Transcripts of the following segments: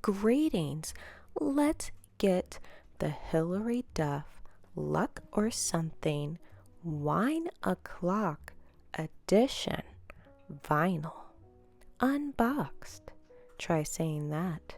Greetings. Let's get the Hilary Duff Luck or Something Wine O'Clock edition vinyl unboxed. Try saying that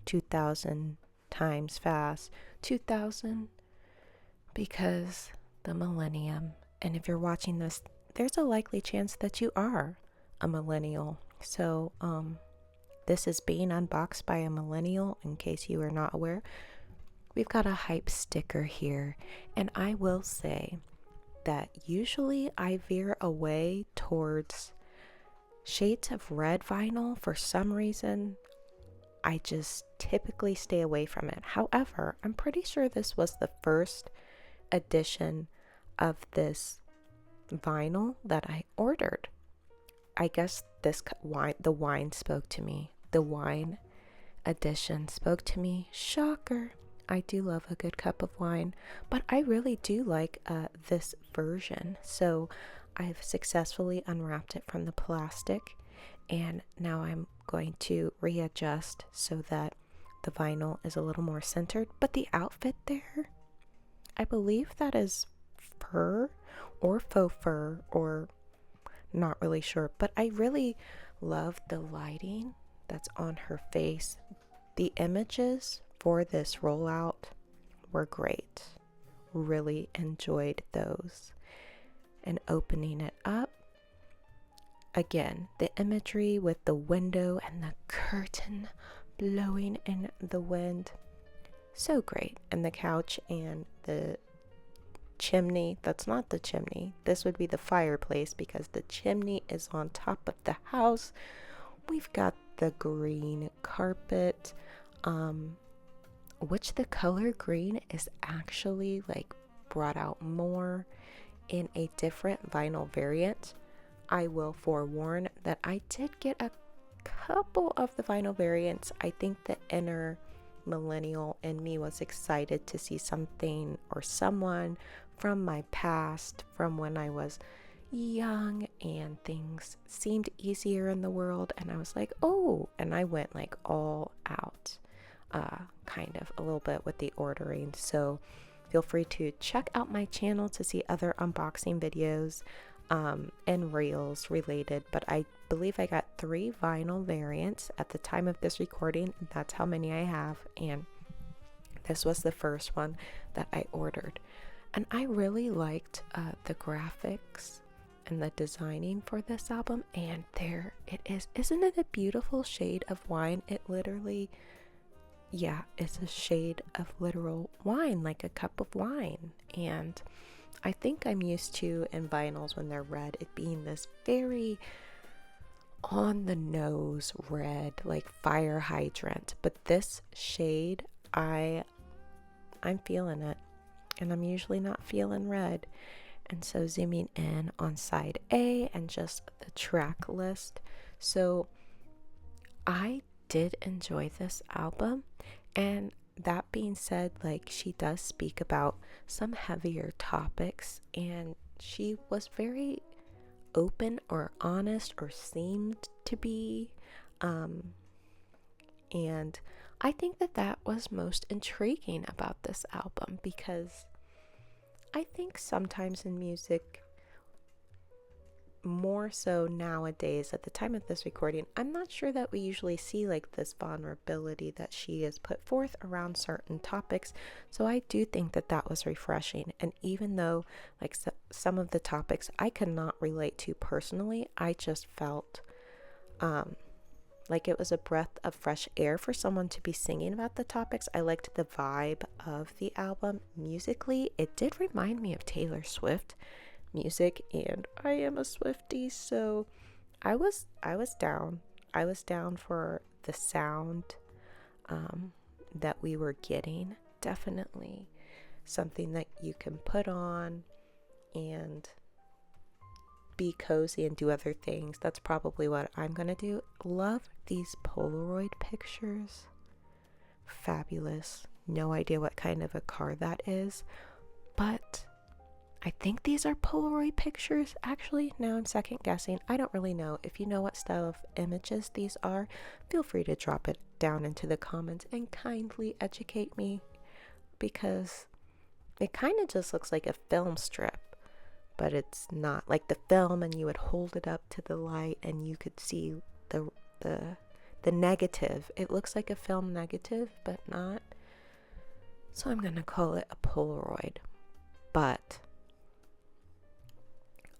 2,000 times fast. 2,000 because the millennium. And if you're watching this, there's a likely chance that you are a millennial. So, this is being unboxed by a millennial, in case you are not aware. We've got a hype sticker here, and I will say that usually I veer away towards shades of red vinyl. For some reason, I just typically stay away from it. However, I'm pretty sure this was the first edition of this vinyl that I ordered. I guess the wine spoke to me. The wine edition spoke to me. Shocker. I do love a good cup of wine, but I really do like this version. So I've successfully unwrapped it from the plastic, and now I'm going to readjust so that the vinyl is a little more centered. But the outfit there, I believe that is fur or faux fur, or not really sure, but I really love the lighting that's on her face. The images for this rollout were great. Really enjoyed those. And opening it up, again, the imagery with the window and the curtain blowing in the wind, so great. And the couch and the chimney, that's not the chimney, this would be the fireplace because the chimney is on top of the house. We've got the green carpet, which the color green is actually like brought out more in a different vinyl variant. I will forewarn that I did get a couple of the vinyl variants. I think the inner millennial in me was excited to see something or someone from my past, from when I was young and things seemed easier in the world, and I was like, oh, and I went like all out, kind of a little bit with the ordering. So feel free to check out my channel to see other unboxing videos and reels related, but I believe I got 3 vinyl variants at the time of this recording. That's how many I have, and this was the first one that I ordered. And I really liked the graphics and the designing for this album, and there it is. Isn't it a beautiful shade of wine? It literally, yeah, it's a shade of literal wine, like a cup of wine. And I think I'm used to in vinyls when they're red, it being this very on the nose red, like fire hydrant. But this shade, I'm feeling it, and I'm usually not feeling red. And so zooming in on side A and just the track list. So I did enjoy this album, and that being said, like, she does speak about some heavier topics, and she was very open or honest, or seemed to be, and I think that was most intriguing about this album, because I think sometimes in music, more so nowadays at the time of this recording, I'm not sure that we usually see like this vulnerability that she has put forth around certain topics. So I do think that was refreshing. And even though like some of the topics I cannot relate to personally, I just felt like it was a breath of fresh air for someone to be singing about the topics. I liked the vibe of the album. Musically, it did remind me of Taylor Swift music, and I am a Swiftie, so I was down. I was down for the sound that we were getting. Definitely something that you can put on and be cozy and do other things. That's probably what I'm gonna do. Love these Polaroid pictures. Fabulous. No idea what kind of a car that is, but I think these are Polaroid pictures. Actually, now I'm second guessing. I don't really know. If you know what style of images these are, feel free to drop it down into the comments and kindly educate me, because it kind of just looks like a film strip, but it's not like the film, and you would hold it up to the light and you could see the negative. It looks like a film negative, but not. So I'm gonna call it a Polaroid. But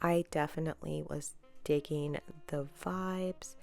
I definitely was digging the vibes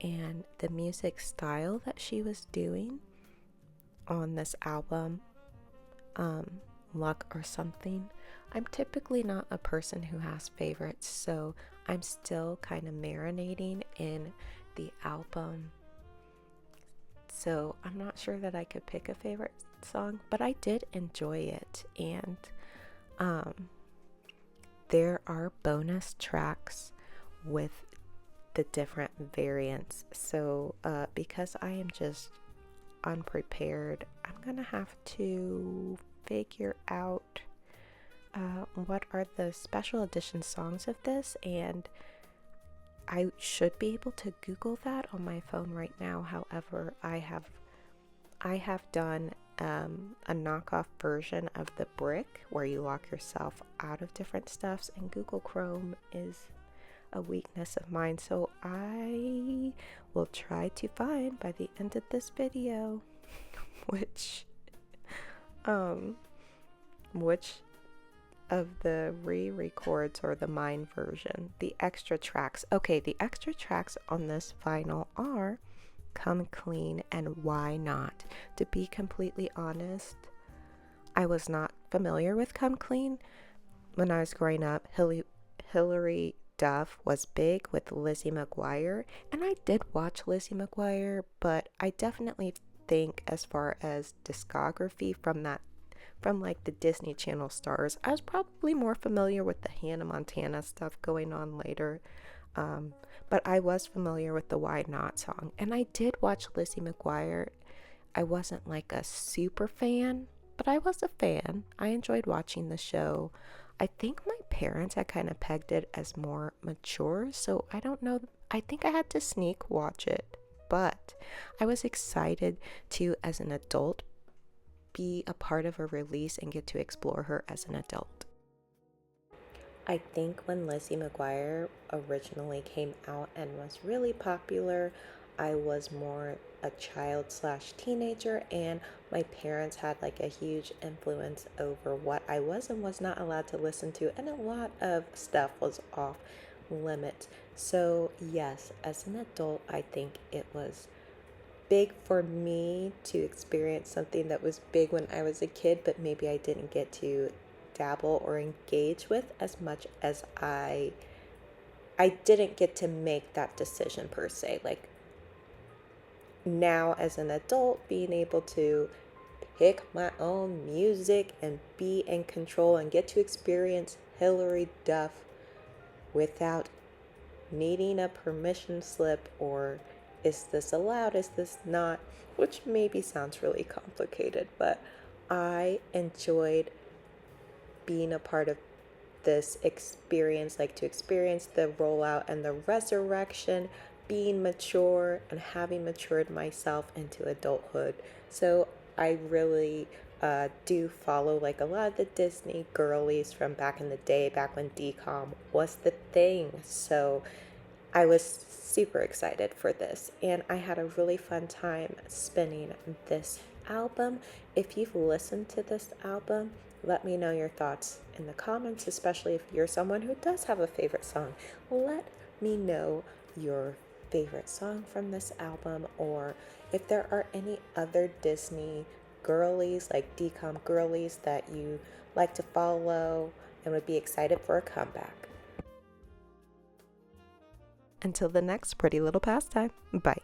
and the music style that she was doing on this album, Luck or Something. I'm typically not a person who has favorites, so I'm still kind of marinating in the album. So I'm not sure that I could pick a favorite song, but I did enjoy it. And there are bonus tracks with the different variants. So because I am just unprepared, I'm gonna have to figure out what are the special edition songs of this, and I should be able to Google that on my phone right now. However, I have done a knockoff version of the brick where you lock yourself out of different stuffs, and Google Chrome is a weakness of mine, so I will try to find by the end of this video which of the re-records or the mine version, the extra tracks. Okay, the extra tracks on this vinyl are Come Clean and Why Not. To be completely honest, I was not familiar with Come Clean. When I was growing up, Hilary Duff was big with Lizzie McGuire, and I did watch Lizzie McGuire, but I definitely think as far as discography from like the Disney Channel stars, I was probably more familiar with the Hannah Montana stuff going on later. But I was familiar with the Why Not song, and I did watch Lizzie McGuire. I wasn't like a super fan, but I was a fan. I enjoyed watching the show. I think my parents had kind of pegged it as more mature, so I don't know. I think I had to sneak watch it, but I was excited to, as an adult, be a part of a release and get to explore her as an adult. I think when Lizzie McGuire originally came out and was really popular, I was more a child / teenager, and my parents had like a huge influence over what I was and was not allowed to listen to, and a lot of stuff was off limits. So yes, as an adult, I think it was big for me to experience something that was big when I was a kid, but maybe I didn't get to dabble or engage with as much as I didn't get to make that decision per se. Like now as an adult, being able to pick my own music and be in control and get to experience Hilary Duff without needing a permission slip, or is this allowed, is this not, which maybe sounds really complicated, but I enjoyed being a part of this experience, like to experience the rollout and the resurrection, being mature and having matured myself into adulthood. So I really do follow like a lot of the Disney girlies from back in the day, back when DCOM was the thing. So I was super excited for this, and I had a really fun time spinning this album. If you've listened to this album, let me know your thoughts in the comments, especially if you're someone who does have a favorite song. Let me know your favorite song from this album, or if there are any other Disney girlies, like DCOM girlies, that you like to follow and would be excited for a comeback. Until the next pretty little pastime, bye.